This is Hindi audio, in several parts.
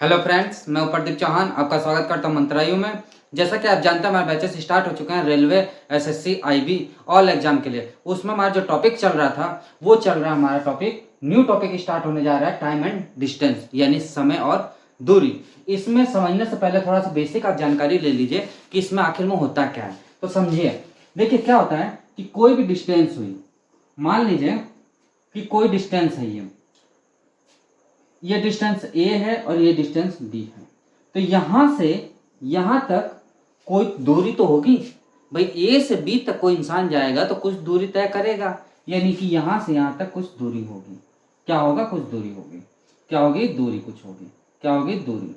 हेलो फ्रेंड्स, मैं प्रदीप चौहान आपका स्वागत करता हूं मंत्रालय में। जैसा कि आप जानते हैं, हमारे बैचेस स्टार्ट हो चुके हैं railway, SSC, IB all exam के लिए। उसमें हमारा जो टॉपिक चल रहा था वो चल रहा है, हमारा टॉपिक न्यू टॉपिक स्टार्ट होने जा रहा है, टाइम एंड डिस्टेंस, यानी समय और दूरी। इसमें समझने से पहले थोड़ा सा बेसिक आप जानकारी ले लीजिए कि इसमें आखिर में होता क्या है। तो समझिए, देखिए क्या होता है कि कोई भी डिस्टेंस हुई, मान लीजिए कि कोई डिस्टेंस है, ये डिस्टेंस ए है और ये डिस्टेंस बी है। तो यहां से यहां तक कोई दूरी तो होगी भाई। ए से बी तक कोई इंसान जाएगा तो कुछ दूरी तय करेगा, यानी कि यहां से यहां तक कुछ दूरी होगी। क्या होगा? कुछ दूरी होगी। क्या होगी? दूरी कुछ होगी। क्या होगी? दूरी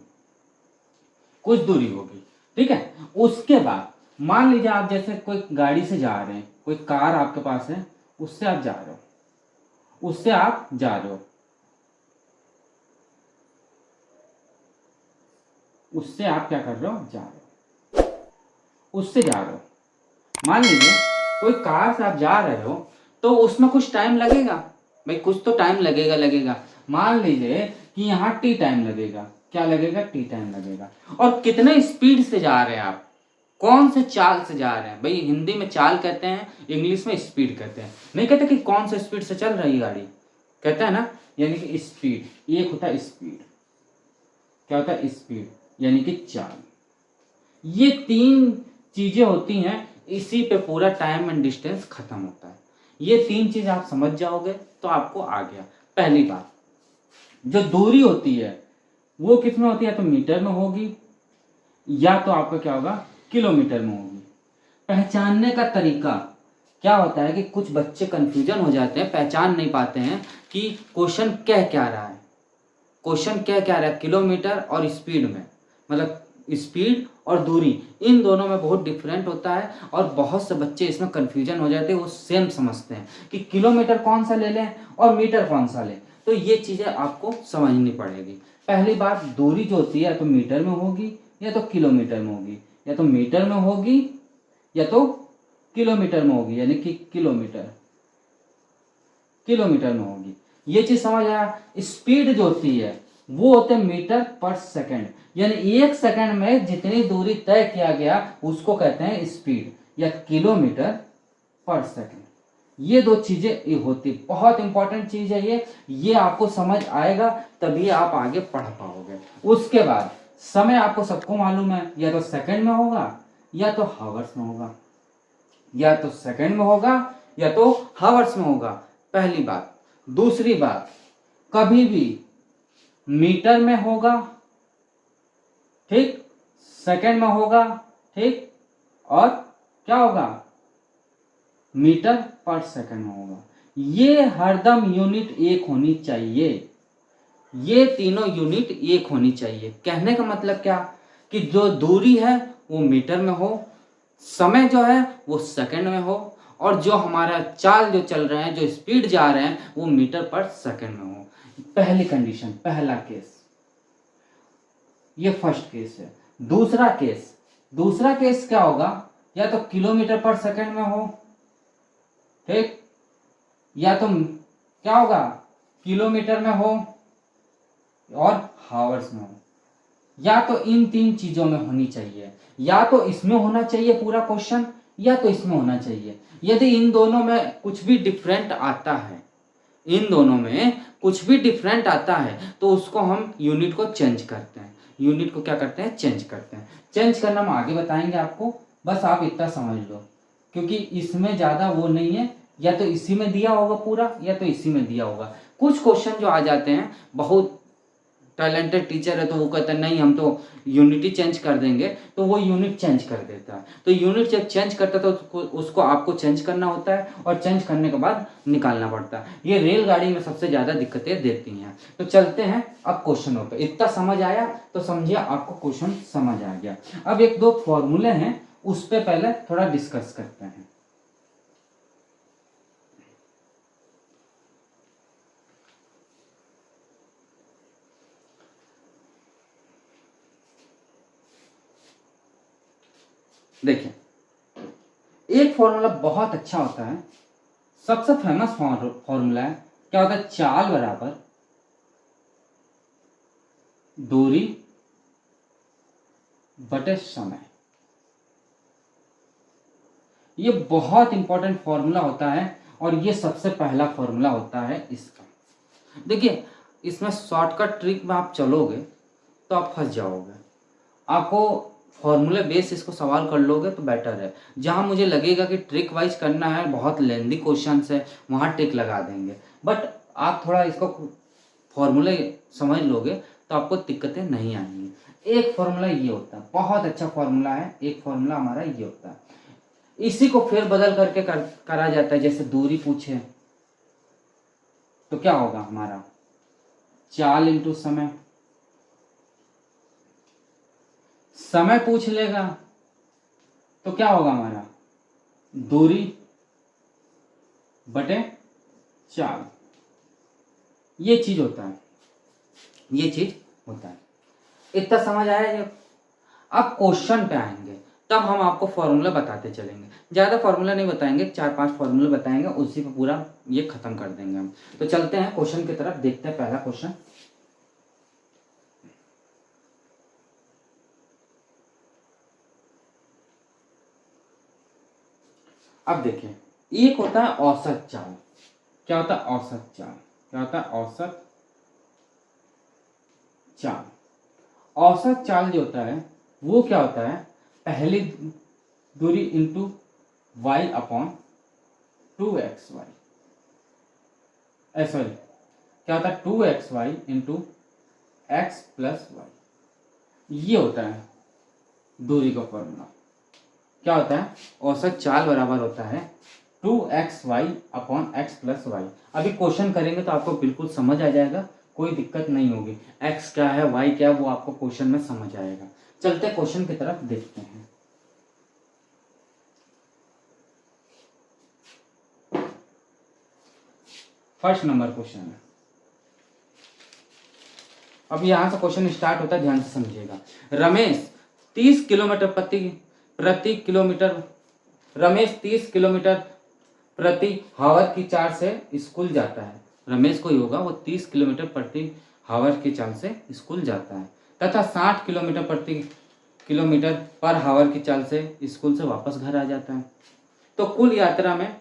कुछ दूरी होगी। ठीक है। उसके बाद मान लीजिए आप जैसे कोई गाड़ी से जा रहे हैं, कोई कार आपके पास है, उससे आप जा रहे हो, उससे आप जा रहे हो, उससे आप क्या कर रहे हो? जा रहे हो, उससे जा रहे हो। मान लीजिए कोई कार से आप जा रहे हो तो उसमें कुछ टाइम लगेगा भाई, कुछ तो टाइम लगेगा। मान लीजिए कि यहाँ टी टाइम लगेगा। क्या लगेगा? टी टाइम लगेगा। और कितने स्पीड से जा रहे हैं आप, कौन से चाल से जा रहे हैं भाई। हिंदी में चाल कहते हैं, इंग्लिश में स्पीड कहते हैं। नहीं कहते कि कौन सा स्पीड से चल रही है गाड़ी, कहते हैं ना, यानी कि स्पीड। एक होता है स्पीड, क्या होता है? स्पीड यानी कि चाल। ये तीन चीजें होती हैं, इसी पे पूरा टाइम एंड डिस्टेंस खत्म होता है। ये तीन चीज आप समझ जाओगे तो आपको आ गया। पहली बात, जो दूरी होती है वो किसमें होती है? तो मीटर में होगी, या तो आपका क्या होगा? किलोमीटर में होगी। पहचानने का तरीका क्या होता है कि कुछ बच्चे कंफ्यूजन हो जाते हैं, पहचान नहीं पाते हैं कि क्वेश्चन कह क्या रहा है। क्वेश्चन क्या कह रहा है? किलोमीटर और स्पीड में, मतलब स्पीड और दूरी, इन दोनों में बहुत डिफरेंट होता है। और बहुत से बच्चे इसमें कंफ्यूजन हो जाते हैं, वो सेम समझते हैं कि किलोमीटर कौन सा ले लें और मीटर कौन सा लें। तो ये चीज़ें आपको समझनी पड़ेगी। पहली बात, दूरी जो होती है या तो मीटर में होगी या तो किलोमीटर में होगी, या तो मीटर में होगी या तो किलोमीटर में होगी, यानी कि किलोमीटर किलोमीटर में होगी। ये चीज समझ आया। स्पीड जो होती है वो होते हैं मीटर पर सेकंड, यानी एक सेकंड में जितनी दूरी तय किया गया उसको कहते हैं स्पीड, या किलोमीटर पर सेकंड। ये दो चीजें ये होती, बहुत इंपॉर्टेंट चीज है ये आपको समझ आएगा तभी आप आगे पढ़ पाओगे। उसके बाद समय आपको सबको मालूम है, या तो सेकंड में होगा या तो हावर्स में होगा, या तो सेकंड में होगा या तो हावर्स में होगा, पहली बात। दूसरी बात, कभी भी मीटर में होगा, ठीक, सेकंड में होगा, ठीक, और क्या होगा? मीटर पर सेकंड में होगा। ये हरदम यूनिट एक होनी चाहिए, ये तीनों यूनिट एक होनी चाहिए। कहने का मतलब क्या कि जो दूरी है वो मीटर में हो, समय जो है वो सेकंड में हो, और जो हमारा चाल जो चल रहे हैं, जो स्पीड जा रहे हैं, वो मीटर पर सेकंड में हो। पहली कंडीशन, पहला केस, ये फर्स्ट केस है। दूसरा केस क्या होगा? या तो किलोमीटर पर सेकंड में हो, ठीक, या तो क्या होगा? किलोमीटर में हो और हावर्स में हो, या तो इन तीन चीजों में होनी चाहिए। या तो इसमें होना चाहिए पूरा क्वेश्चन, या तो इसमें होना चाहिए। यदि इन दोनों में कुछ भी डिफरेंट आता है, इन दोनों में कुछ भी डिफरेंट आता है, तो उसको हम यूनिट को चेंज करते हैं। यूनिट को क्या करते हैं? चेंज करते हैं। चेंज करना हम आगे बताएंगे आपको, बस आप इतना समझ लो, क्योंकि इसमें ज़्यादा वो नहीं है। या तो इसी में दिया होगा पूरा, या तो इसी में दिया होगा। कुछ क्वेश्चन जो आ जाते हैं, बहुत टैलेंटेड टीचर है तो वो कहता है नहीं हम तो यूनिटी चेंज कर देंगे, तो वो यूनिट चेंज कर देता है। तो यूनिट जब चेंज करता है तो उसको आपको चेंज करना होता है, और चेंज करने के बाद निकालना पड़ता है। ये रेलगाड़ी में सबसे ज़्यादा दिक्कतें देती हैं। तो चलते हैं अब क्वेश्चनों पे। इतना समझ आया तो समझिए आपको क्वेश्चन समझ आ गया। अब एक दो फॉर्मूले हैं, उस पर पहले थोड़ा डिस्कस करते हैं। देखिए, एक फॉर्मूला बहुत अच्छा होता है, सबसे फेमस फॉर्मूला है। क्या होता है? चाल बराबर दूरी बटे समय। ये बहुत इंपॉर्टेंट फॉर्मूला होता है और ये सबसे पहला फॉर्मूला होता है इसका। देखिए इसमें शॉर्टकट ट्रिक में आप चलोगे तो आप फंस जाओगे। आपको फॉर्मूले बेस इसको सवाल कर लोगे तो बेटर है। जहाँ मुझे लगेगा कि ट्रिक वाइज करना है, बहुत लेंदी क्वेश्चन है, वहाँ ट्रिक लगा देंगे। बट आप थोड़ा इसको फॉर्मूले समझ लोगे तो आपको दिक्कतें नहीं आएंगी। एक फॉर्मूला ये होता है, बहुत अच्छा फॉर्मूला है। एक फॉर्मूला हमारा ये होता है, इसी को फिर बदल करके करा जाता है। जैसे दूरी पूछे तो क्या होगा हमारा, चाल इंटू समय। समय पूछ लेगा तो क्या होगा हमारा, दूरी बटे चाल। ये चीज होता है, ये चीज होता है। इतना समझ आया। जब आप क्वेश्चन पे आएंगे तब हम आपको फॉर्मूला बताते चलेंगे। ज़्यादा फॉर्मूला नहीं बताएंगे, 4-5 फॉर्मूला बताएंगे, उसी पे पूरा ये खत्म कर देंगे हम। तो चलते हैं क्वेश्चन की तरफ, देखते हैं पहला क्वेश्चन। अब देखिए, एक होता है औसत चाल। क्या होता है औसत चाल? क्या होता है औसत चाल? औसत चाल जो होता है वो क्या होता है, पहली दूरी into Y upon 2xy। Sorry, क्या होता है 2xy into x plus Y. ये होता है दूरी का फॉर्मूला। क्या होता है, औसत चाल बराबर होता है 2xy upon x plus y. अभी क्वेश्चन करेंगे तो आपको बिल्कुल समझ आ जाएगा, कोई दिक्कत नहीं होगी। x क्या है, y क्या है, वो आपको क्वेश्चन में समझ आएगा। चलते क्वेश्चन की तरफ देखते हैं। फर्स्ट नंबर क्वेश्चन है। अब यहां से क्वेश्चन स्टार्ट होता है, ध्यान से समझिएगा। रमेश 30 किलोमीटर प्रति किलोमीटर रमेश 30 किलोमीटर प्रति हावर की चाल से स्कूल जाता है। रमेश कोई होगा, वो 30 किलोमीटर प्रति हावर की चाल से स्कूल जाता है तथा 60 किलोमीटर प्रति किलोमीटर पर हावर की चाल से स्कूल से वापस घर आ जाता है। तो कुल यात्रा में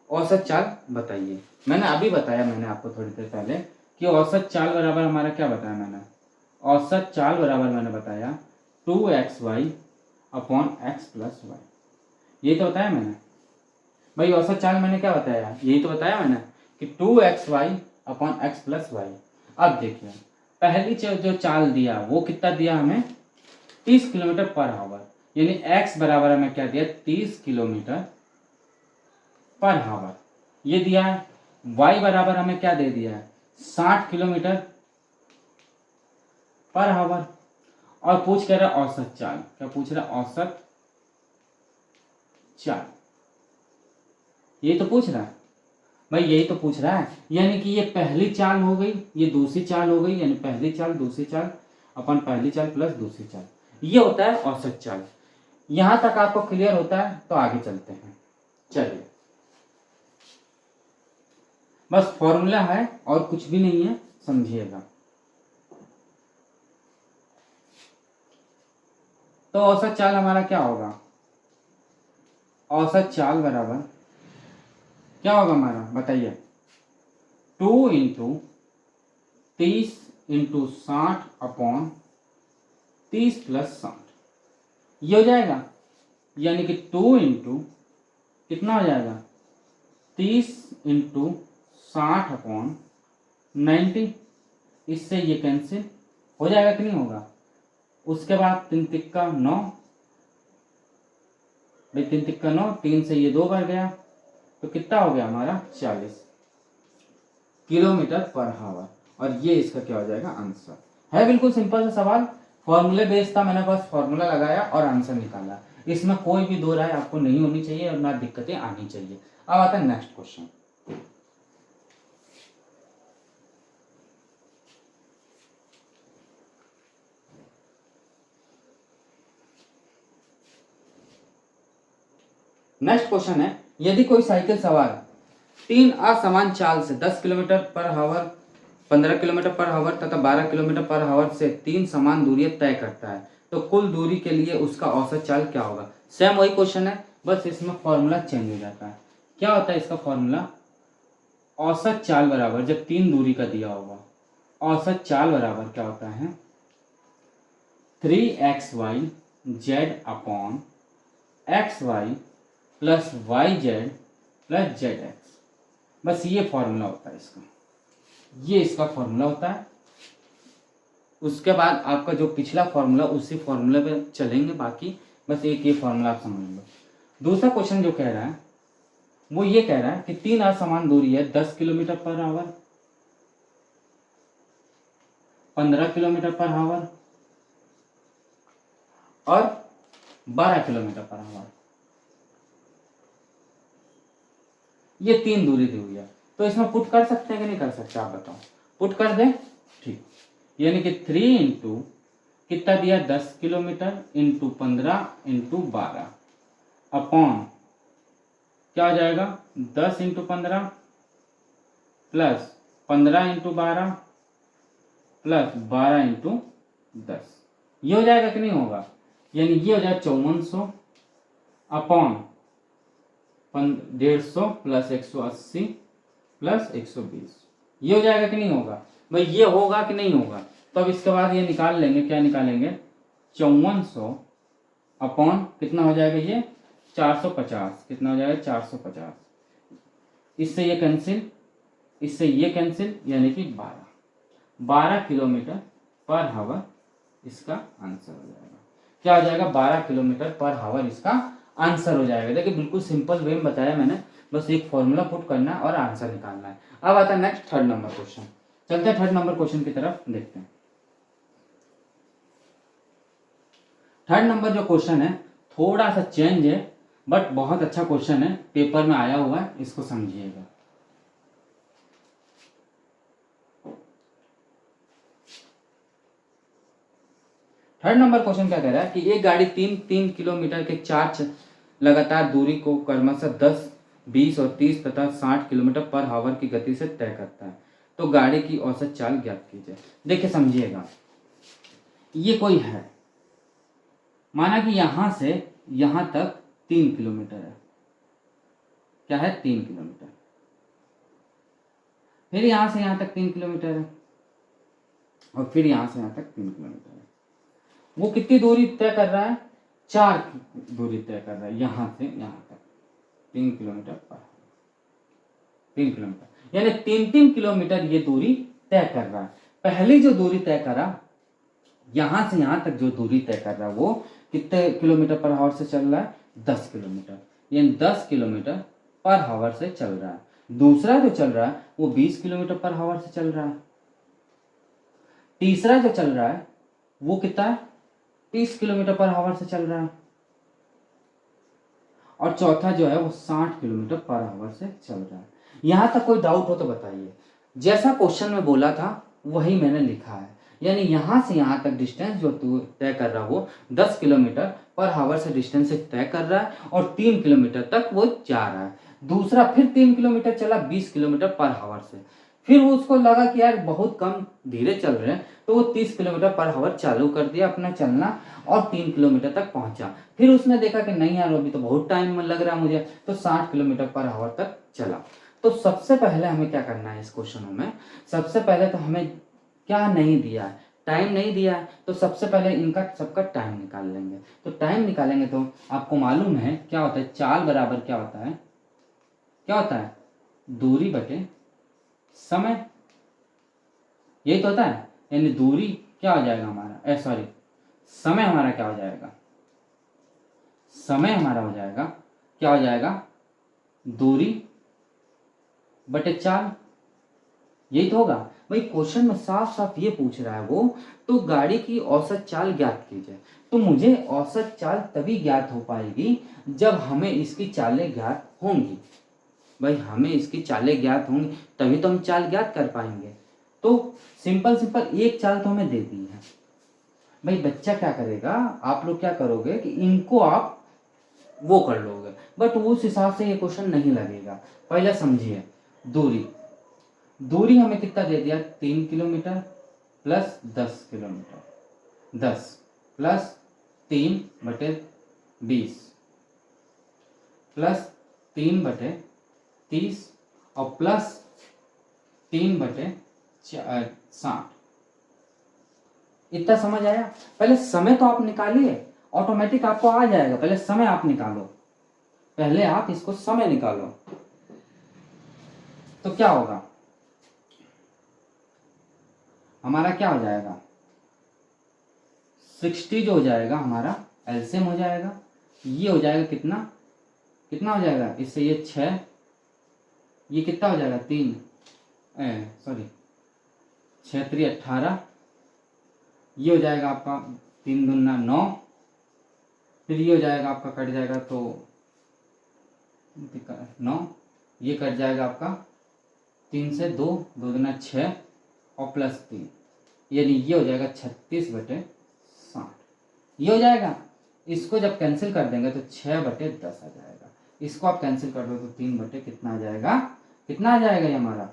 औसत चाल बताइए। मैंने अभी बताया, मैंने आपको थोड़ी देर पहले, कि औसत चाल बराबर हमारा क्या बताया मैंने, औसत चाल बराबर मैंने बताया 2xy upon x plus Y. यही तो बताया मैंने भाई। औसत चाल मैंने क्या बताया, यही तो बताया मैंने कि 2xy upon x plus Y. अब देखिए, पहली जो चाल दिया वो कितना दिया हमें, 30 किलोमीटर पर हावर, यानी x बराबर हमें क्या दिया, 30 किलोमीटर पर हावर ये दिया है। y बराबर हमें क्या दे दिया है, 60 किलोमीटर पर हावर। और पूछ कह रहा है औसत चाल। क्या पूछ रहा है, औसत चाल। ये तो पूछ रहा है भाई, यही तो पूछ रहा है। यानी कि ये पहली चाल हो गई, ये दूसरी चाल हो गई, यानी पहली चाल दूसरी चाल अपन पहली चाल प्लस दूसरी चाल, ये होता है औसत चाल। यहां तक आपको क्लियर होता है तो आगे चलते हैं। चलिए, बस फॉर्मूला है और कुछ भी नहीं है, समझिएगा। तो औसत चाल हमारा क्या होगा, औसत चाल बराबर क्या होगा हमारा, बताइए। 2 इंटू 30 इंटू 60 अपॉन 30 प्लस 60, ये हो जाएगा। यानी कि 2 इंटू कितना हो जाएगा, 30 इंटू 60 अपॉन 90। इससे ये कैंसिल हो जाएगा कि नहीं होगा। उसके बाद 3 तिक्का 9, भाई 3 तिक्का 9, 3 से ये 2 बार गया तो कितना हो गया हमारा, 40 किलोमीटर पर हावर। और ये इसका क्या हो जाएगा, आंसर है। बिल्कुल सिंपल सा सवाल, फॉर्मूले बेस्ड था, मैंने बस फॉर्मूला लगाया और आंसर निकाला। इसमें कोई भी दो राय आपको नहीं होनी चाहिए और ना दिक्कतें आनी चाहिए। अब आता है नेक्स्ट क्वेश्चन। नेक्स्ट क्वेश्चन है, यदि कोई साइकिल सवार 3 असमान चाल से 10 किलोमीटर पर हावर 15 किलोमीटर पर आवर तथा 12 किलोमीटर पर आवर से 3 समान दूरियां तय करता है, तो कुल दूरी के लिए उसका औसत चाल क्या होगा। सेम वही क्वेश्चन है, बस इसमें फॉर्मूला चेंज हो जाता है। क्या होता है इसका फॉर्मूला, औसत चाल बराबर, जब 3 दूरी का दिया होगा, औसत चाल बराबर क्या होता है 3xy upon xy plus yz plus zx। बस ये फॉर्मूला होता है इसका, ये इसका फॉर्मूला होता है। उसके बाद आपका जो पिछला फॉर्मूला उसी फॉर्मूले पे चलेंगे, बाकी बस एक ये फॉर्मूला आप समझ लो। दूसरा क्वेश्चन जो कह रहा है वो ये कह रहा है कि 3 असमान दूरी है, 10 kilometre per hour, 15 kilometre per hour और 12 किलोमीटर पर आवर। ये 3 दूरी दी हुई है, तो इसमें पुट कर सकते हैं कि नहीं कर सकते, आप बताओ। पुट कर दें, ठीक। यानी कि 3 इंटू कितना दिया, 10 किलोमीटर इंटू 15 इंटू 12 अपॉन क्या हो जाएगा 10 into 15 plus 15 into 12 plus 12 into 10। ये हो जाएगा कि नहीं होगा, यानी ये हो जाएगा 5400 अपॉन 150 प्लस 180 प्लस 120। ये हो जाएगा कि नहीं होगा भाई, ये होगा कि नहीं होगा। तो अब इसके बाद ये निकाल लेंगे, क्या निकालेंगे 5400 अपॉन कितना हो जाएगा ये 450, कितना हो जाएगा 450। इससे ये कैंसिल, इससे ये कैंसिल, यानी कि 12 किलोमीटर पर हावर इसका आंसर हो जाएगा। क्या हो जाएगा 12 किलोमीटर पर हावर इसका आंसर हो जाएगा। देखिए बिल्कुल सिंपल वे में बताया मैंने, बस एक फॉर्मूला पुट करना है और आंसर निकालना है। अब आता है नेक्स्ट थर्ड नंबर क्वेश्चन। चलते हैं थर्ड नंबर क्वेश्चन की तरफ, देखते हैं। थर्ड नंबर जो क्वेश्चन है थोड़ा सा चेंज है, बट बहुत अच्छा क्वेश्चन है, पेपर में आया हुआ है, इसको समझिएगा। थर्ड नंबर क्वेश्चन क्या कह रहा है कि एक गाड़ी 3 किलोमीटर के 4 लगातार दूरी को क्रमशः 10, 20 और 30 तथा 60 किलोमीटर पर आवर की गति से तय करता है, तो गाड़ी की औसत चाल ज्ञात कीजिए। देखिए समझिएगा, ये कोई है, माना कि यहां से यहां तक 3 किलोमीटर है, क्या है 3 किलोमीटर, फिर यहां से यहां तक 3 किलोमीटर है और फिर यहां से यहां तक 3 किलोमीटर है। वो कितनी दूरी तय कर रहा है, 4 की दूरी तय कर रहा है, यहां से यहां तक 3 किलोमीटर पर 3 किलोमीटर, यानी 3 किलोमीटर ये दूरी तय कर रहा है। पहली जो दूरी तय करा, यहां से यहां तक जो दूरी तय कर रहा है वो कितने किलोमीटर पर आवर से चल रहा है, 10 किलोमीटर, यानी 10 किलोमीटर पर आवर से चल रहा है। दूसरा जो चल रहा है वो 20 किलोमीटर पर आवर से चल रहा है। तीसरा जो चल रहा है वो कितना है, 30 किलोमीटर पर आवर से चल रहा है। और चौथा जो है वो 60 किलोमीटर पर आवर से चल रहा है। यहां तक कोई डाउट हो तो बताइए। जैसा क्वेश्चन में बोला था वही मैंने लिखा है, यानी यहां से यहां तक डिस्टेंस जो तय कर रहा है वो 10 किलोमीटर पर आवर से डिस्टेंस से तय कर रहा है और 3 किलोमीटर तक वो जा रहा है। दूसरा फिर 3 किलोमीटर चला 20 किलोमीटर पर आवर से, फिर उसको लगा कि यार बहुत कम धीरे चल रहे हैं, तो वो 30 किलोमीटर पर आवर चालू कर दिया अपना चलना और 3 किलोमीटर तक पहुंचा। फिर उसने देखा कि नहीं यार अभी तो बहुत टाइम लग रहा है मुझे, तो 60 किलोमीटर पर आवर तक चला। तो सबसे पहले हमें क्या करना है इस क्वेश्चनों में, सबसे पहले तो हमें क्या नहीं दिया है, टाइम नहीं दिया है, तो सबसे पहले इनका सबका टाइम निकाल लेंगे। तो टाइम निकालेंगे तो आपको मालूम है क्या होता है, चाल बराबर क्या होता है, क्या होता है दूरी बटे समय, यही तो होता है। यानी दूरी क्या हो जाएगा हमारा, सॉरी समय हमारा क्या हो जाएगा, समय हमारा हो जाएगा क्या हो जाएगा, दूरी बटे चाल, यही तो होगा भाई। क्वेश्चन में साफ साफ ये पूछ रहा है वो, तो गाड़ी की औसत चाल ज्ञात कीजिए। तो मुझे औसत चाल तभी ज्ञात हो पाएगी जब हमें इसकी चालें ज्ञात होंगी। भाई हमें इसकी चालें ज्ञात होंगी तभी तो हम चाल ज्ञात कर पाएंगे। तो सिंपल एक चाल तो हमें दे दी है। भाई बच्चा क्या करेगा, आप लोग क्या करोगे कि इनको आप वो कर लोगे, बट उस हिसाब से ये क्वेश्चन नहीं लगेगा। पहले समझिए, दूरी दूरी हमें कितना दे दिया, 3 kilometre plus 10 kilometre, 10 plus 3/20 plus 3/30 और प्लस 3/60। इतना समझ आया? पहले समय तो आप निकालिए, ऑटोमेटिक आपको आ जाएगा। पहले समय आप निकालो, पहले आप इसको समय निकालो। तो क्या होगा हमारा, क्या हो जाएगा, 60 जो हो जाएगा हमारा एलसीएम हो जाएगा। ये हो जाएगा कितना, कितना हो जाएगा इससे, ये 6, ये कितना हो जाएगा 3, सॉरी 6 3 18, ये हो जाएगा आपका 3 दूना 9, फिर ये हो जाएगा आपका कट जाएगा तो 9, ये कट जाएगा आपका 3 से 2, 2 दूना 6 और प्लस 3, यानी ये हो जाएगा 36/60। ये हो जाएगा। इसको जब कैंसिल कर देंगे तो 6/10 आ जाएगा। इसको आप कैंसिल कर दो तो 3 कितना आ जाएगा, कितना आ जाएगा ये हमारा,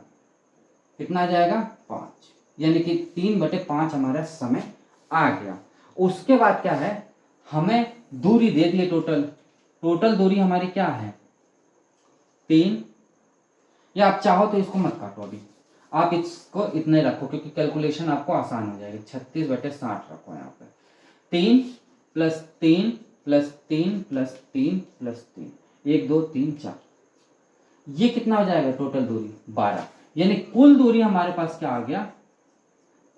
कितना आ जाएगा 5, यानी कि 3/5 हमारा समय आ गया। उसके बाद क्या है, हमें दूरी दे दी टोटल, टोटल दूरी हमारी क्या है 3, या आप चाहो तो इसको मत काटो, अभी आप इसको इतने रखो क्योंकि कैलकुलेशन आपको आसान हो जाएगी। 36/60 रखो यहाँ पे, 3 प्लस 3 प्लस 3 प्लस 3 प्लस 3, 1 2 3 4, ये कितना हो जाएगा टोटल दूरी 12, यानी कुल दूरी हमारे पास क्या आ गया,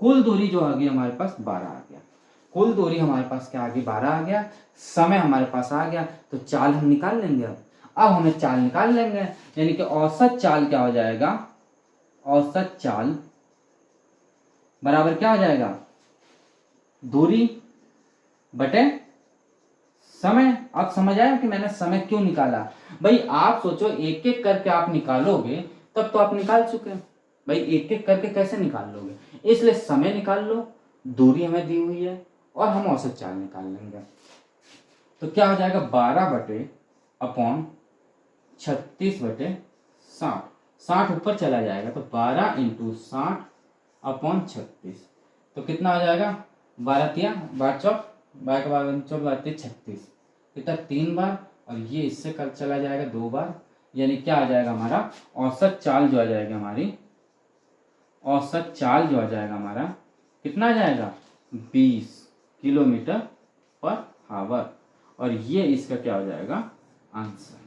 कुल दूरी जो आ गई हमारे पास 12 आ गया। कुल दूरी हमारे पास क्या आ गई, 12 आ गया। समय हमारे पास आ गया, तो चाल हम निकाल लेंगे। अब हमें चाल निकाल लेंगे, यानी कि औसत चाल क्या हो जाएगा, औसत चाल बराबर क्या हो जाएगा, दूरी बटे समय। आप समझ आए कि मैंने समय क्यों निकाला? भाई आप सोचो, एक एक करके आप निकालोगे तब तो आप निकाल चुके हैं। भाई एक एक करके कैसे निकाल लोगे, इसलिए समय निकाल लो, दूरी हमें दी हुई है और हम औसत चाल निकाल लेंगे। तो क्या हो जाएगा 12/36/60, 60 ऊपर चला जाएगा तो 12 × 60/36, तो कितना हो जाएगा 12 तिया 12 चौक 12 के 12 चौक 12 36, कितना 3 बार, और ये इससे कल चला जाएगा 2 बार, यानी क्या आ जाएगा हमारा औसत चाल जो आ जाएगा हमारी, औसत चाल जो आ जाएगा हमारा कितना आ जाएगा 20 km/h, और ये इसका क्या हो जाएगा आंसर।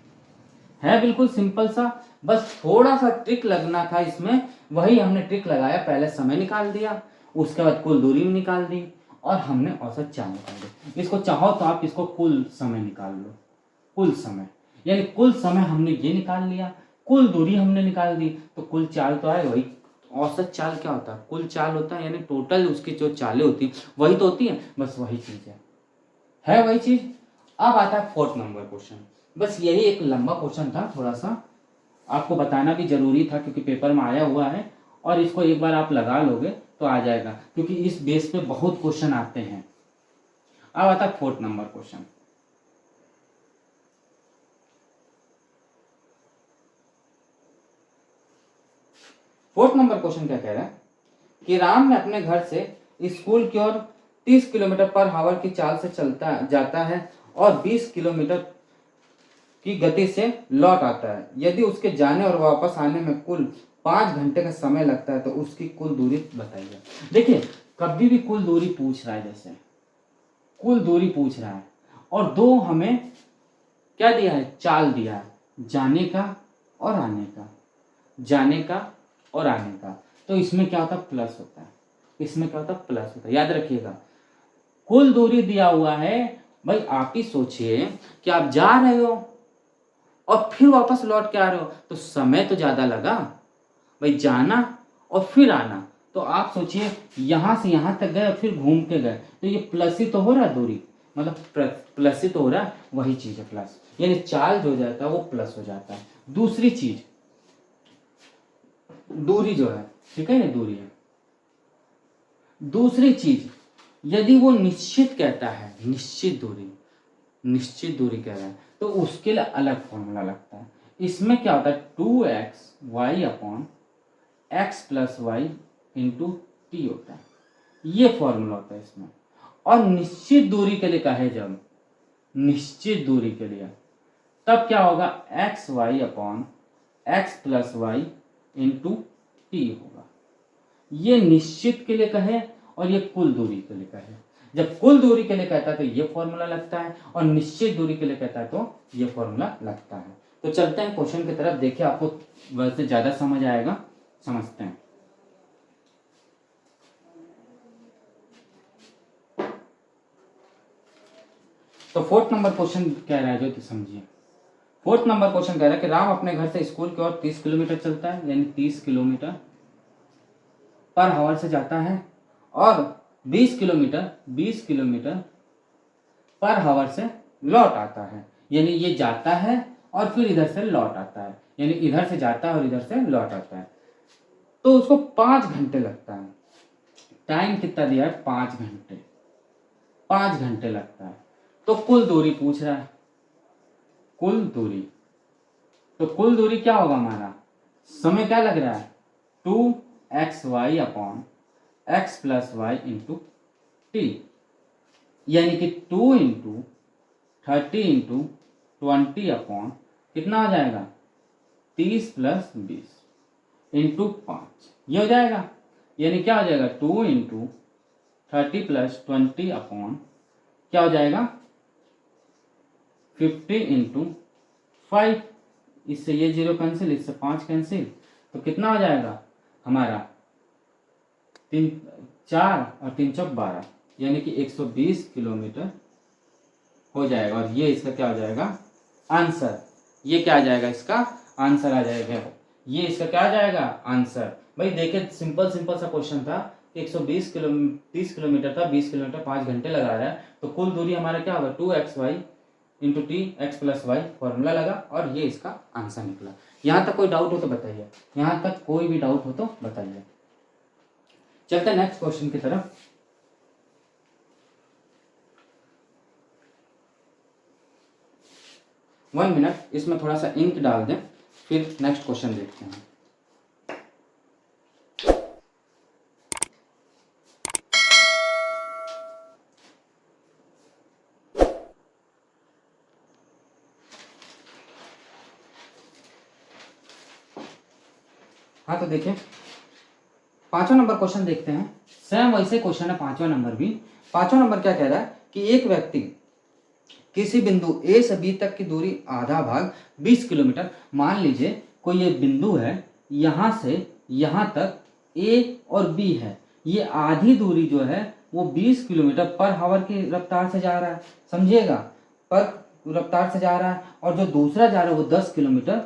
है बिल्कुल सिंपल सा, बस थोड़ा सा ट्रिक लगना था इसमें, वही हमने ट्रिक लगाया। पहले समय निकाल दिया, उसके बाद कुल दूरी निकाल दी और हमने औसत चाल निकाल दी। इसको चाहो तो आप इसको कुल समय निकाल लो, कुल समय, यानी कुल समय हमने ये निकाल लिया, कुल दूरी हमने निकाल दी, तो कुल चाल तो आए। वही औसत चाल क्या होता है, कुल चाल होता है, यानी टोटल उसकी जो चालें होती हैं वही तो होती है, बस वही चीज है वही चीज। अब आता है 4th नंबर क्वेश्चन। बस यही एक लंबा क्वेश्चन था, थोड़ा सा आपको बताना भी जरूरी था क्योंकि पेपर में आया हुआ है, और इसको एक बार आप लगा लोगे तो आ जाएगा, क्योंकि इस बेस पे बहुत क्वेश्चन आते हैं। अब आता है 4th number question. Fourth number question क्या कह रहा है कि राम ने अपने घर से स्कूल की ओर 30 km/h की चाल से चलता जाता है और 20 किलोमीटर की गति से लौट आता है। यदि उसके जाने और वापस आने में कुल 5 घंटे का समय लगता है तो उसकी कुल दूरी बताइए। देखिए, कभी भी कुल दूरी पूछ रहा है, जैसे कुल दूरी पूछ रहा है और दो हमें क्या दिया है, चाल दिया है, जाने का और आने का, जाने का और आने का। तो इसमें क्या होता है, प्लस होता है, इसमें क्या होता है, प्लस होता है। याद रखिएगा, कुल दूरी दिया हुआ है। भाई आप ही सोचिए कि आप जा रहे हो और फिर वापस लौट के आ रहे हो तो समय तो ज्यादा लगा, भाई जाना और फिर आना। तो आप सोचिए यहां से यहां तक गए फिर घूम के गए, तो ये प्लस ही तो हो रहा है, दूरी मतलब प्लस ही तो हो रहा है, वही चीज है प्लस, यानी चाल जो हो जाता है वो प्लस हो जाता है। दूसरी चीज दूरी जो है, ठीक है, ये दूरी है। दूसरी चीज, यदि वो निश्चित कहता है, निश्चित दूरी कह रहा है, तो उसके लिए अलग फॉर्मूला लगता है। इसमें क्या होता है 2xy/x x plus y into t होता है। ये फॉर्मूला होता है इसमें। और निश्चित दूरी के लिए कहे जब, निश्चित दूरी के लिए, तब क्या होगा, x y upon x plus y into t होगा। ये निश्चित के लिए कहे और ये कुल दूरी के लिए कहे। जब कुल दूरी के लिए कहता है तो ये फॉर्मूला लगता है, और निश्चित दूरी के लिए कहता है तो ये फॉर्मूला लगता है। तो चलते हैं क्वेश्चन की तरफ, देखिए आपको वैसे ज्यादा समझ आएगा, समझते हैं। तो फोर्थ नंबर क्वेश्चन कह रहा है जो, तो समझिए। फोर्थ नंबर क्वेश्चन कह रहा है कि राम अपने घर से स्कूल की ओर 30 किलोमीटर चलता है, यानी 30 किलोमीटर पर आवर से जाता है, और 20 किलोमीटर पर आवर से लौट आता है। यानी ये जाता है और फिर इधर से लौट आता है, यानी इधर से जाता है और इधर से लौट आता है। तो उसको 5 घंटे लगता है। टाइम कितना दिया है, 5 घंटे, 5 घंटे लगता है। तो कुल दूरी पूछ रहा है, कुल दूरी। तो कुल दूरी क्या होगा हमारा, समय क्या लग रहा है, 2xy upon x plus y into t, यानी कि 2 इंटू 30 इंटू 20 अपॉन कितना हो जाएगा, 30 प्लस 20 इंटू 5, ये हो जाएगा। यानी क्या हो जाएगा, 2 इंटू 30 प्लस 20 अपॉन क्या हो जाएगा, 50 इंटू 5। इससे ये 0 कैंसिल, इससे 5 कैंसिल, तो कितना हो जाएगा हमारा, 3 4 और 3 चौक 12, यानी कि 120 किलोमीटर हो जाएगा। और ये इसका क्या हो जाएगा, आंसर। ये क्या आ जाएगा, इसका आंसर आ जाएगा। ये इसका क्या आ जाएगा, आंसर। भाई देखिए सिंपल सा क्वेश्चन था, 120 30 किलोमीटर था, 20 किलोमीटर 5 घंटे लगा रहा है, तो कुल दूरी हमारा क्या होगा, 2xy into t, x plus y, formula लगा और ये इसका आंसर निकला। यहाँ तक कोई डाउट हो तो बताइए, यहाँ तक कोई भी डाउट हो तो बताइए। चलते हैं नेक्स्ट क्वेश्चन की तरफ। वन मिनट, इसमें थोड़ा सा इंक डाल दें, फिर नेक्स्ट क्वेश्चन देखते हैं। हाँ तो देखिए, 5वां नंबर क्वेश्चन देखते हैं। सेम वैसे क्वेश्चन है 5वां नंबर भी। 5वां नंबर क्या कह रहा है कि एक व्यक्ति किसी बिंदु ए से बी तक की दूरी आधा भाग 20 किलोमीटर, मान लीजिए कोई ये बिंदु है, यहाँ से यहाँ तक ए और बी है, ये आधी दूरी जो है वो 20 किलोमीटर पर आवर की रफ्तार से जा रहा है, समझिएगा, पर रफ्तार से जा रहा है, और जो दूसरा जा रहा है वो 10 किलोमीटर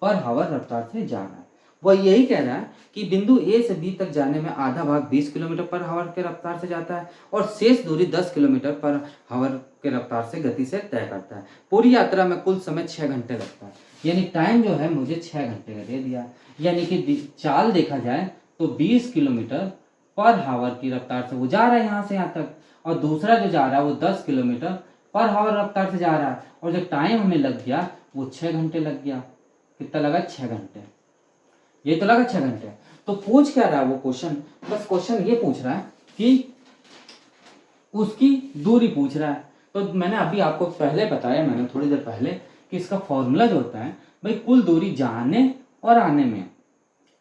पर आवर रफ्तार से जा रहा है। वह यही कह रहा है कि बिंदु ए से बी तक जाने में आधा भाग 20 किलोमीटर पर आवर के रफ्तार से जाता है, और शेष दूरी 10 किलोमीटर पर आवर के रफ्तार से गति से तय करता है। पूरी यात्रा में कुल समय 6 घंटे लगता है। यानी टाइम जो है मुझे 6 घंटे का दे दिया। यानी कि चाल देखा जाए तो 20 किलोमीटर पर आवर की रफ्तार से वो जा रहा है यहाँ से यहाँ तक, और दूसरा जो जा रहा है वो 10 किलोमीटर पर आवर रफ्तार से जा रहा है, और जो टाइम हमें लग गया वो 6 घंटे लग गया। कितना लगा, 6 घंटे। ये तो लगा 6 घंटे। तो पूछ क्या रहा है वो क्वेश्चन, बस क्वेश्चन ये पूछ रहा है कि उसकी दूरी पूछ रहा है। तो मैंने अभी आपको पहले बताया, मैंने थोड़ी देर पहले, कि इसका फॉर्मूला जो होता है भाई, कुल दूरी जाने और आने में,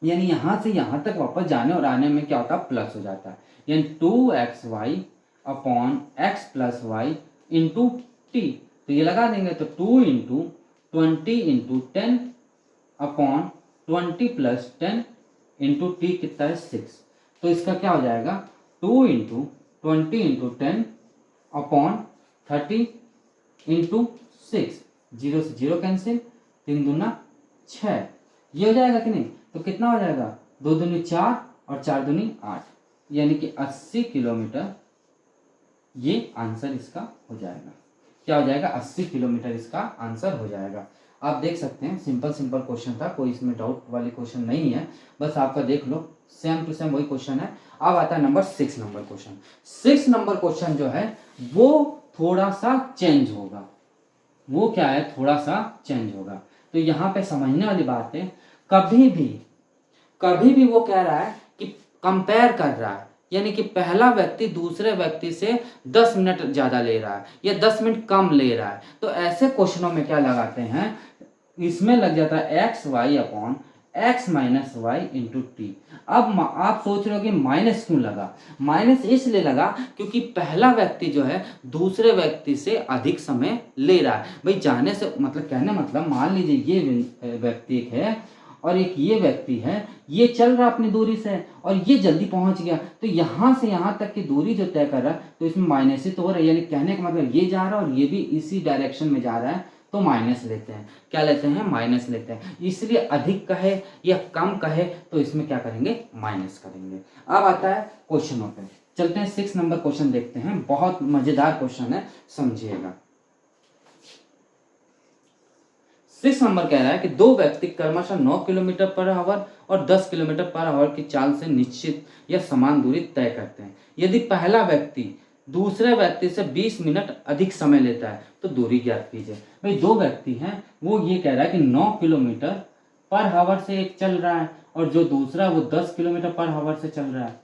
यानी यहाँ से यहाँ तक वापस जाने और आने में क्या होता है, प्लस हो जाता है। यानी 2xy upon x plus y into t, तो ये लगा देंगे, तो 2 into 20 into 10 upon 20 plus 10 into t कितना है, 6। तो इसका क्या हो जाएगा, 2 इंटू 20 इंटू 10 अपॉन 30 इंटू 6, 0 से 0 कैंसिल, 3 दूना 6, ये हो जाएगा कि नहीं। तो कितना हो जाएगा, 2 दूनी 4 और 4 दूनी 8, यानी कि 80 किलोमीटर ये आंसर इसका हो जाएगा। क्या हो जाएगा, 80 किलोमीटर इसका आंसर हो जाएगा। आप देख सकते हैं सिंपल क्वेश्चन था, कोई इसमें डाउट वाली क्वेश्चन नहीं है, बस आपका देख लो, सेम टू सेम वही क्वेश्चन है। अब आता है number 6 number question. 6 number question जो है वो थोड़ा सा चेंज होगा। वो क्या है, थोड़ा सा चेंज होगा। तो यहाँ पे समझने वाली बात है, कभी भी कभी भी वो कह रहा है कि कंपेयर कर रहा है, यानी कि पहला व्यक्ति दूसरे व्यक्ति से 10 मिनट ज़्यादा ले रहा है या 10 मिनट कम ले रहा है, तो ऐसे क्वेश्चनों में क्या लगाते हैं, इसमें लग जाता है x y upon x minus y into t. अब आप सोच रहे हो कि माइनस क्यों लगा, माइनस इसलिए लगा क्योंकि पहला व्यक्ति जो है दूसरे व्यक्ति से अधिक समय ले रहा है। भाई जाने से मतलब, कहने मतलब, मान लीजिए ये व्यक्ति एक है और एक ये व्यक्ति है, ये चल रहा अपनी दूरी से और ये जल्दी पहुंच गया, तो यहाँ से यहाँ तक की दूरी जो तय कर रहा है तो इसमें माइनस ही तो हो रहा है, यानी कहने का मतलब ये जा रहा है और ये भी इसी डायरेक्शन में जा रहा है, तो माइनस लेते हैं। क्या लेते हैं, माइनस लेते हैं। इसलिए अधिक कहे या कम कहे तो इसमें क्या करेंगे, माइनस करेंगे। अब आता है क्वेश्चनों पे, चलते हैं 6 नंबर क्वेश्चन देखते हैं, बहुत मजेदार क्वेश्चन है, समझिएगा। 6 नंबर कह रहा है कि दो व्यक्ति क्रमशः 9 किलोमीटर पर आवर और 10 किलोमीटर पर आवर की चाल से निश्चित या समान दूरी तय करते हैं। यदि पहला व्यक्ति दूसरे व्यक्ति से 20 मिनट अधिक समय लेता है तो दूरी ज्ञात कीजिए। भाई दो व्यक्ति हैं, वो ये कह रहा है कि 9 किलोमीटर पर आवर से एक चल रहा है और जो दूसरा वो 10 किलोमीटर पर आवर से चल रहा है,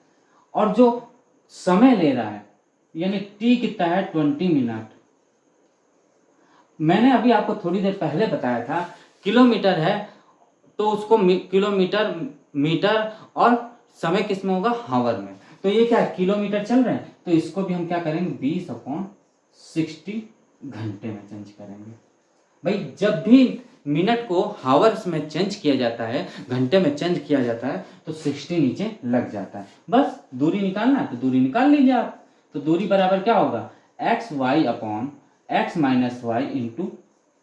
और जो समय ले रहा है यानी टी कितना है, 20 मिनट। मैंने अभी आपको थोड़ी देर पहले बताया था किलोमीटर है तो उसको किलोमीटर, मीटर और समय किस में होगा, हावर में। तो ये क्या है, किलोमीटर चल रहे हैं तो इसको भी हम क्या करेंगे, 20/60 घंटे में चेंज करेंगे। भाई जब भी मिनट को हावर्स में चेंज किया जाता है, घंटे में चेंज किया जाता है, तो 60 नीचे लग जाता है। बस दूरी निकालना है तो दूरी निकाल लीजिए आप। तो दूरी बराबर क्या होगा, x y upon x minus y into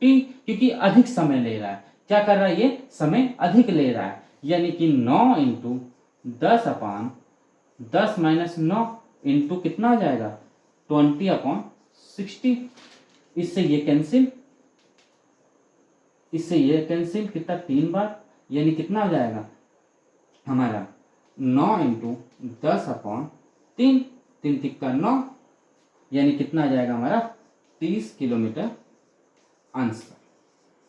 t, क्योंकि अधिक समय ले रहा है। क्या कर रहा है, ये समय अधिक ले रहा है, यानी कि 9 इंटू 10/10 माइनस 9 इंटू कितना हो जाएगा, 20/60। इससे ये कैंसिल, इससे ये कैंसिल, कितना 3 बार, यानी कितना हो जाएगा हमारा 9 इंटू 10/3, 3 तिक्का 9, यानी कितना आ जाएगा हमारा 30 किलोमीटर आंसर।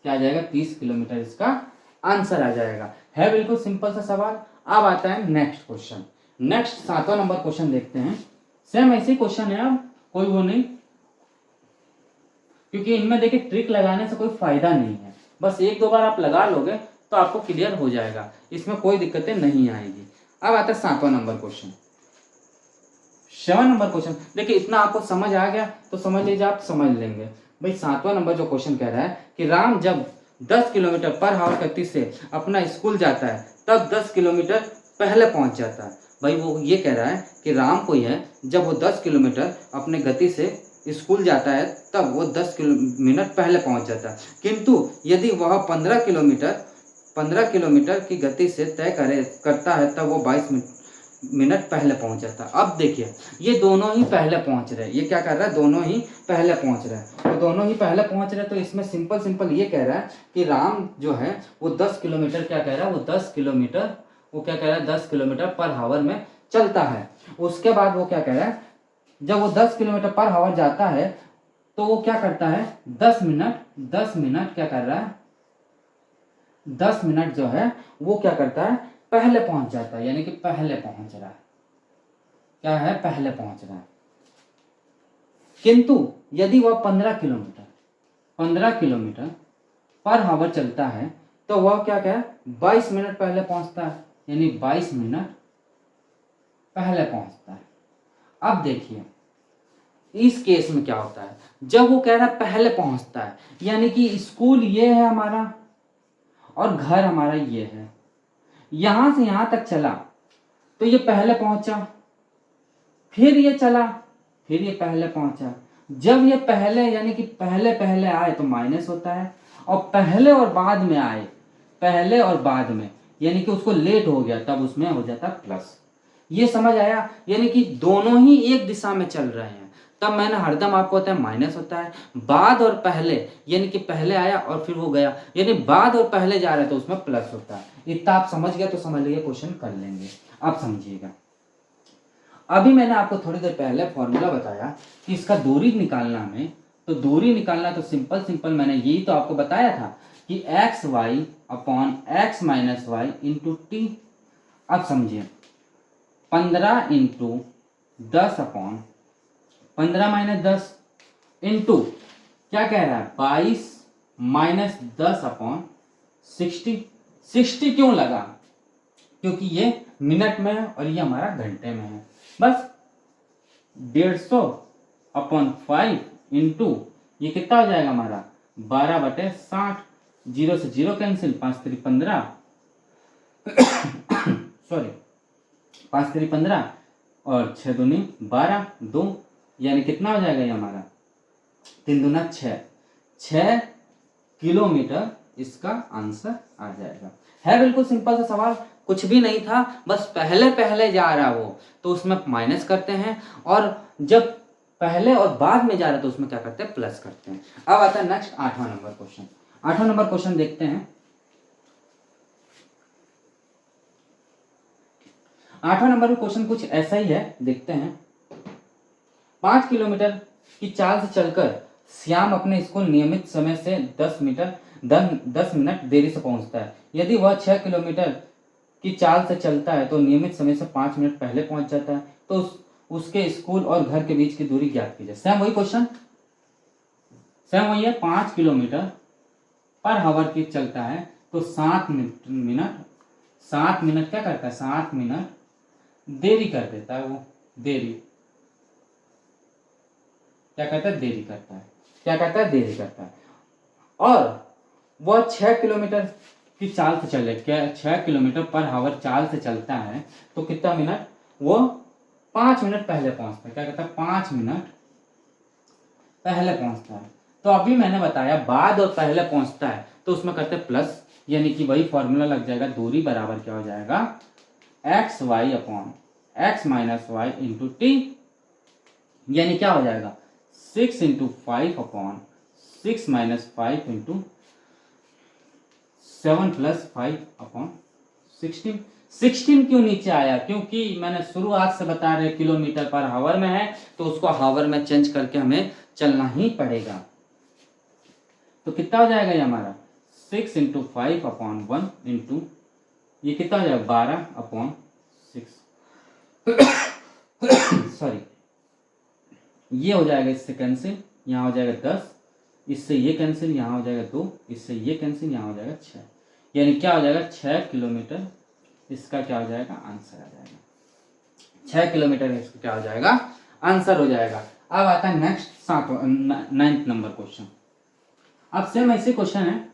क्या आ जाएगा, 30 किलोमीटर इसका आंसर आ जाएगा। है बिल्कुल सिंपल सा सवाल। अब आता है नेक्स्ट क्वेश्चन। नेक्स्ट 7वां नंबर क्वेश्चन देखते हैं। सेम ऐसे क्वेश्चन है, अब कोई वो नहीं, क्योंकि इनमें देखिए ट्रिक लगाने से कोई फायदा नहीं है, बस 1-2 बार आप लगा लोगे तो आपको क्लियर हो जाएगा, इसमें कोई दिक्कतें नहीं आएगी। अब आता है 7वां नंबर क्वेश्चन। 7 नंबर क्वेश्चन देखिए, इतना आपको समझ आ गया तो समझ लीजिए, आप समझ लेंगे। भाई 7वां नंबर जो क्वेश्चन कह रहा है कि राम जब 10 किलोमीटर पर आवर गति से अपना स्कूल जाता है तब 10 किलोमीटर पहले पहुंच जाता है। भाई वो ये कह रहा है कि राम को है जब वो 10 किलोमीटर अपने गति से स्कूल जाता है तब वो 10 मिनट पहले पहुंच जाता है, किंतु यदि वह 15 किलोमीटर की गति से तय करता है तब वो 22 मिनट पहले पहुंच जाता है। अब देखिए ये दोनों ही पहले पहुंच रहे हैं, ये क्या कर रहा है, दोनों ही पहले पहुंच रहे हैं। तो दोनों ही पहले पहुंच रहे हैं तो इसमें सिंपल ये कह रहा है कि राम जो है वो 10 किलोमीटर, क्या कह रहा है, वो 10 किलोमीटर, वो क्या कह रहा है, 10 किलोमीटर पर आवर में चलता है। उसके बाद वो क्या कह रहा है, जब वो 10 किलोमीटर पर आवर जाता है तो वो क्या करता है, 10 मिनट क्या कर रहा है, 10 मिनट जो है वो क्या करता है, पहले पहुंच जाता है, यानी कि पहले पहुंच रहा है। क्या है, पहले पहुंच रहा है। किंतु यदि वह 15 किलोमीटर पर आवर चलता है तो वह क्या क्या 22 मिनट पहले पहुंचता है, यानी 22 मिनट पहले पहुंचता है। अब देखिए इस केस में क्या होता है, जब वो कह रहा है पहले पहुंचता है, यानी कि स्कूल ये है हमारा और घर हमारा ये है, यहां से यहां तक चला तो ये पहले पहुंचा, फिर ये चला, फिर ये पहले पहुंचा। जब ये पहले यानी कि पहले आए तो माइनस होता है, और पहले और बाद में आए, पहले और बाद में यानी कि उसको लेट हो गया तब उसमें हो जाता प्लस। ये समझ आया, यानी कि दोनों ही एक दिशा में चल रहे हैं, तब मैंने हरदम आपको होता है माइनस होता है। बाद और पहले यानी कि पहले आया और फिर वो गया, यानी बाद और पहले जा रहे तो उसमें प्लस होता है। इतना आप समझ गया तो समझ लीजिए क्वेश्चन कर लेंगे। आप समझिएगा, अभी मैंने आपको थोड़ी देर पहले फॉर्मूला बताया कि इसका दूरी निकालना में, तो दूरी निकालना तो सिंपल मैंने यही तो आपको बताया था कि x y upon x minus y into t. अब समझिए 15 इंटू 10 अपॉन 15 माइनस 10 इंटू क्या कह रहा है 22 माइनस 10 अपॉन 60। 60 क्यों लगा? क्योंकि ये मिनट में है और ये हमारा घंटे में है। बस 150 अपॉन 5 इंटू ये कितना हो जाएगा हमारा 12/60। 0 से 0 कैंसिल, 5 3 15 सॉरी 5 3 15 और 6 दूनी 12 2 यानी कितना हो जाएगा ये हमारा 3 दूना 6 किलोमीटर इसका आंसर आ जाएगा। है बिल्कुल सिंपल सा सवाल, कुछ भी नहीं था, बस पहले पहले जा रहा वो तो उसमें माइनस करते हैं और जब पहले और बाद में जा रहा है तो उसमें क्या करते हैं प्लस करते हैं। अब आता है नेक्स्ट 8वां नंबर क्वेश्चन। 8वां नंबर क्वेश्चन देखते हैं। 8वां नंबर क्वेश्चन कुछ ऐसा ही है, देखते हैं। 5 किलोमीटर की चाल से चलकर श्याम अपने स्कूल नियमित समय से 10 मिनट देरी से पहुंचता है। यदि वह 6 किलोमीटर की चाल से चलता है तो नियमित समय से 5 मिनट पहले पहुंच जाता है। तो उसके स्कूल और घर के बीच की दूरी ज्ञात कीजिए। सेम वही क्वेश्चन, सेम वही है। 5 किलोमीटर पर हावर की चलता है तो 7 मिनट क्या करता है 7 मिनट देरी कर देता है। वो देरी क्या कहता है देरी करता है, क्या कहता है देरी करता है। और वह 6 किलोमीटर की चाल से चले, क्या 6 किलोमीटर पर हावर चाल से चलता है तो कितना मिनट वो 5 मिनट पहले पहुंचता है। क्या कहता है 5 मिनट पहले पहुंचता है। तो अभी मैंने बताया बाद और पहले पहुंचता है तो उसमें करते प्लस, यानी कि वही फॉर्मूला लग जाएगा। दूरी बराबर क्या हो जाएगा x y upon x minus y into t, यानी क्या हो जाएगा 6 into 5 upon 6 minus 5 into 7 plus 5 upon 16। 16 क्यों नीचे आया? क्योंकि मैंने शुरुआत से बता रहे किलोमीटर पर हावर में है तो उसको हावर में चेंज करके हमें चलना ही पड़ेगा। तो कितना हो जाएगा ये हमारा 6 इंटू 5 अपॉन 1 इंटू ये कितना हो जाएगा 12 अपॉन 6 सॉरी ये हो जाएगा इससे कैंसिल, यहाँ हो जाएगा 10, इससे ये कैंसिल, यहाँ हो जाएगा 2, इससे ये कैंसिल, यहाँ हो जाएगा 6, यानी क्या हो जाएगा 6 किलोमीटर इसका क्या हो जाएगा आंसर आ जाएगा। 6 किलोमीटर इसका क्या हो जाएगा आंसर हो जाएगा। अब आता है नेक्स्ट 9th नंबर क्वेश्चन। अब सेम ऐसे क्वेश्चन है।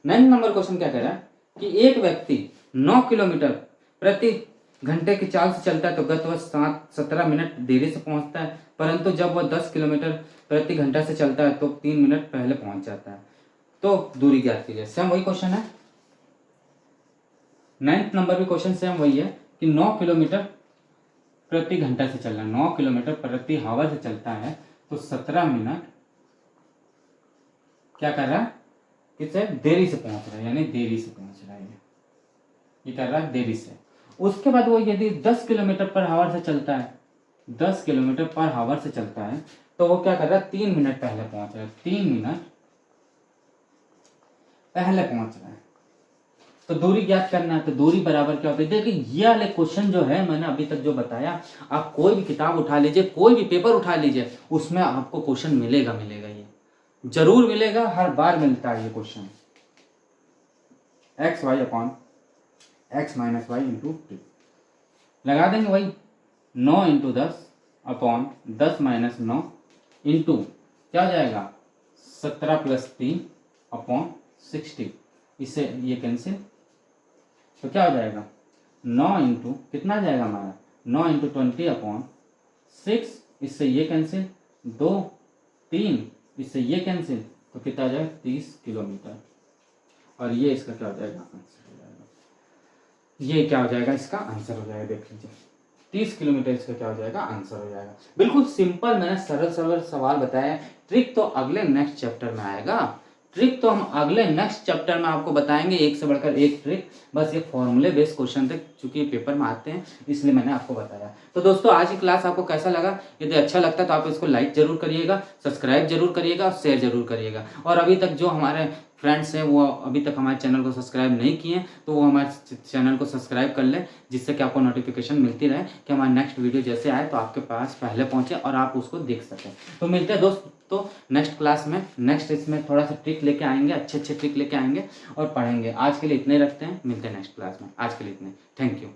9th नंबर क्वेश्चन क्या कह रहा है कि एक व्यक्ति 9 किलोमीटर प्रति घंटे की चाल से चलता है तो गत वर्ष 17 मिनट देरी से पहुंचता है, परंतु जब वह 10 किलोमीटर प्रति घंटा से चलता है तो 3 मिनट पहले पहुंच जाता है। तो दूरी ज्ञात कीजिए। सेम वही क्वेश्चन है। 9th नंबर भी क्वेश्चन सेम वही है कि 9 किलोमीटर प्रति घंटा से चलना, 9 किलोमीटर प्रति हावर से चलता है तो 17 मिनट क्या कर रहा है किससे देरी से पहुंच रहा है, यानी देरी से पहुंच रहा है, ये कर रहा है देरी से। उसके बाद वो यदि 10 किलोमीटर पर हावर से चलता है, 10 किलोमीटर पर हावर से चलता है तो वो क्या कर रहा है 3 मिनट पहले पहुंच रहा है, 3 मिनट पहले पहुंच रहा है। तो दूरी ज्ञात करना है तो दूरी बराबर क्या होती है। देखिए ये वाले क्वेश्चन जो है मैंने अभी तक जो बताया, आप कोई भी किताब उठा लीजिए, कोई भी पेपर उठा लीजिए, उसमें आपको क्वेश्चन मिलेगा, ये जरूर मिलेगा, हर बार मिलता है ये क्वेश्चन। X y upon x minus y into t लगा देंगे वही 9 इंटू 10 अपॉन 10 माइनस 9 इंटू क्या हो जाएगा 17 प्लस 3 अपॉन 60, इससे ये कैंसिल तो क्या हो जाएगा 9 इंटू कितना आ जाएगा हमारा 9 इंटू 20 अपॉन 6, इससे ये कैंसिल 2 3 इससे ये कैंसिल तो कितना आ जाएगा 30 किलोमीटर, और ये इसका क्या हो जाएगा आंसर हो जाएगा। ये क्या हो जाएगा इसका आंसर हो जाएगा, देख लीजिए 30 किलोमीटर इसका क्या हो जाएगा आंसर हो जाएगा। बिल्कुल सिंपल मैंने सरल सवाल बताया। ट्रिक तो अगले नेक्स्ट चैप्टर में आएगा, ट्रिक तो हम अगले नेक्स्ट चैप्टर में आपको बताएंगे, एक से बढ़कर एक ट्रिक। बस ये फॉर्मूले बेस्ड क्वेश्चन थे, चूंकि पेपर में आते हैं इसलिए मैंने आपको बताया। तो दोस्तों आज की क्लास आपको कैसा लगा? यदि अच्छा लगता है तो आप इसको लाइक जरूर करिएगा, सब्सक्राइब जरूर करिएगा और शेयर जरूर करिएगा। और अभी तक जो हमारे फ्रेंड्स हैं वो अभी तक हमारे चैनल को सब्सक्राइब नहीं किए हैं तो वो हमारे चैनल को सब्सक्राइब कर लें, जिससे कि आपको नोटिफिकेशन मिलती रहे कि हमारा नेक्स्ट वीडियो जैसे आए तो आपके पास पहले पहुंचे और आप उसको देख सकें। तो मिलते हैं दोस्तों नेक्स्ट क्लास में, नेक्स्ट इसमें थोड़ा सा ट्रिक लेके आएंगे, अच्छे ट्रिक लेके आएंगे और पढ़ेंगे। आज के लिए इतने रखते हैं, मिलते हैं नेक्स्ट क्लास में। आज के लिए इतने, थैंक यू।